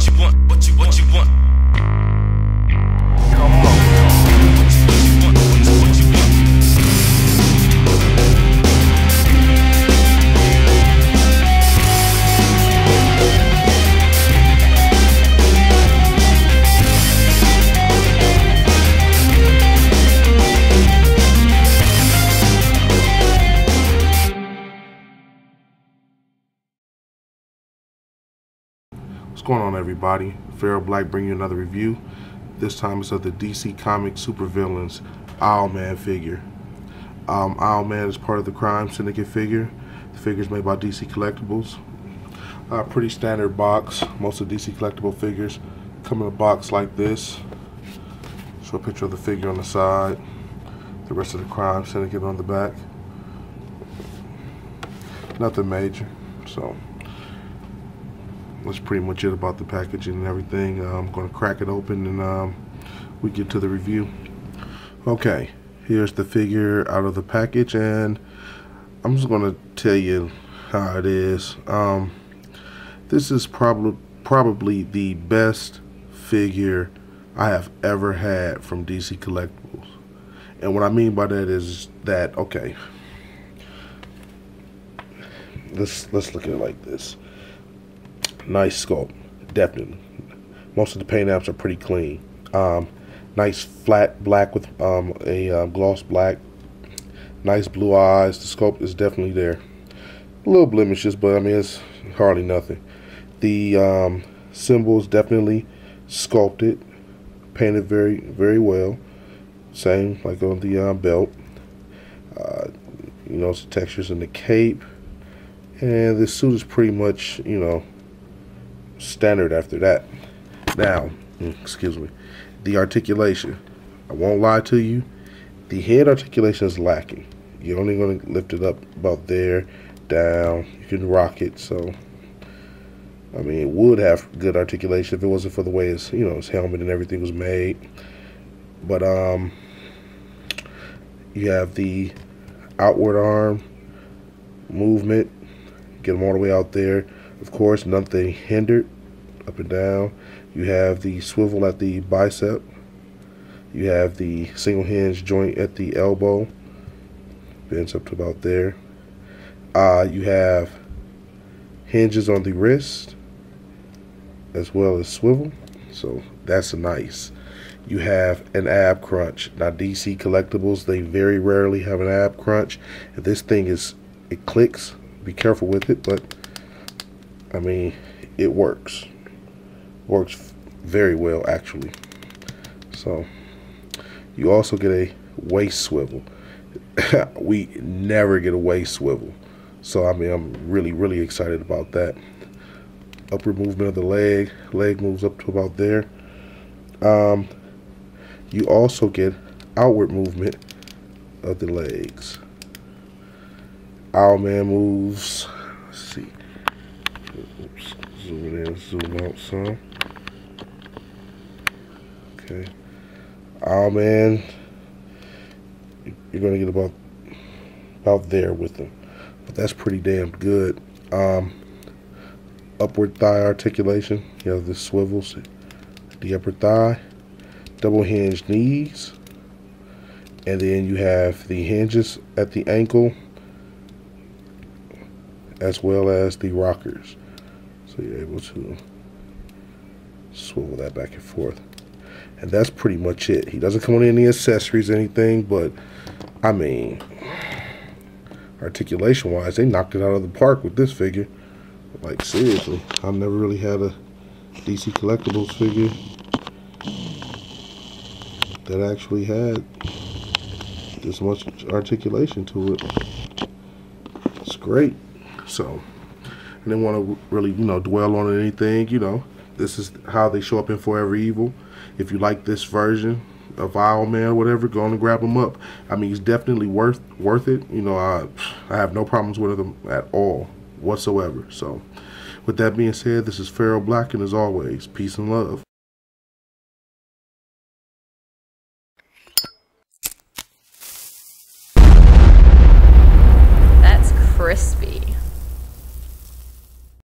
you want, what you want. Come on. What you want, what you want. What's going on, everybody? Feral Black bringing you another review. This time it's of the DC Comics supervillains Owlman figure. Owlman is part of the Crime Syndicate figure. The figure is made by DC Collectibles. Pretty standard box. Most of DC Collectible figures come in a box like this. Show a picture of the figure on the side. The rest of the Crime Syndicate on the back. Nothing major. So that's pretty much it about the packaging and everything. I'm going to crack it open and we get to the review. Okay, here's the figure out of the package, and I'm just going to tell you how it is. This is probably the best figure I have ever had from DC Collectibles. And what I mean by that is that, okay, let's look at it like this. Nice sculpt, definitely. Most of the paint apps are pretty clean. Nice flat black with a gloss black. Nice blue eyes. The sculpt is definitely there. A little blemishes, but I mean it's hardly nothing. The symbols definitely sculpted, painted very, very well. Same like on the belt. You know, some textures in the cape, and this suit is pretty much, you know, standard after that. Now, excuse me, the articulation, I won't lie to you, the head articulation is lacking. You're only going to lift it up about there, down. You can rock it. So I mean, it would have good articulation if it wasn't for the way his, you know, his helmet and everything was made. But you have the outward arm movement, get them all the way out there. Of course, nothing hindered, up and down. You have the swivel at the bicep. You have the single hinge joint at the elbow. Bends up to about there. You have hinges on the wrist, as well as swivel. So that's nice. You have an ab crunch. Now DC Collectibles, they very rarely have an ab crunch. If this thing it clicks, be careful with it, but I mean, it works. Works very well, actually. So, you also get a waist swivel. We never get a waist swivel. So, I mean, I'm really, really excited about that. Upward movement of the leg. Leg moves up to about there. You also get outward movement of the legs. Owlman moves. Let's see. Oops, zoom in, zoom out some. Okay. Owlman, you're gonna get about there with them, but that's pretty damn good. Upward thigh articulation. You have the swivels, the upper thigh, double hinged knees, and then you have the hinges at the ankle, as well as the rockers. So you're able to swivel that back and forth. And that's pretty much it. He doesn't come with any accessories or anything, but I mean, articulation wise, they knocked it out of the park with this figure. Like, seriously, I've never really had a DC Collectibles figure that actually had this much articulation to it. It's great. So I didn't want to really, you know, dwell on anything. You know, this is how they show up in Forever Evil. If you like this version of Owlman or whatever, go on and grab him up. I mean, he's definitely worth it. You know, I have no problems with him at all whatsoever. So with that being said, this is Feral Black, and as always, peace and love.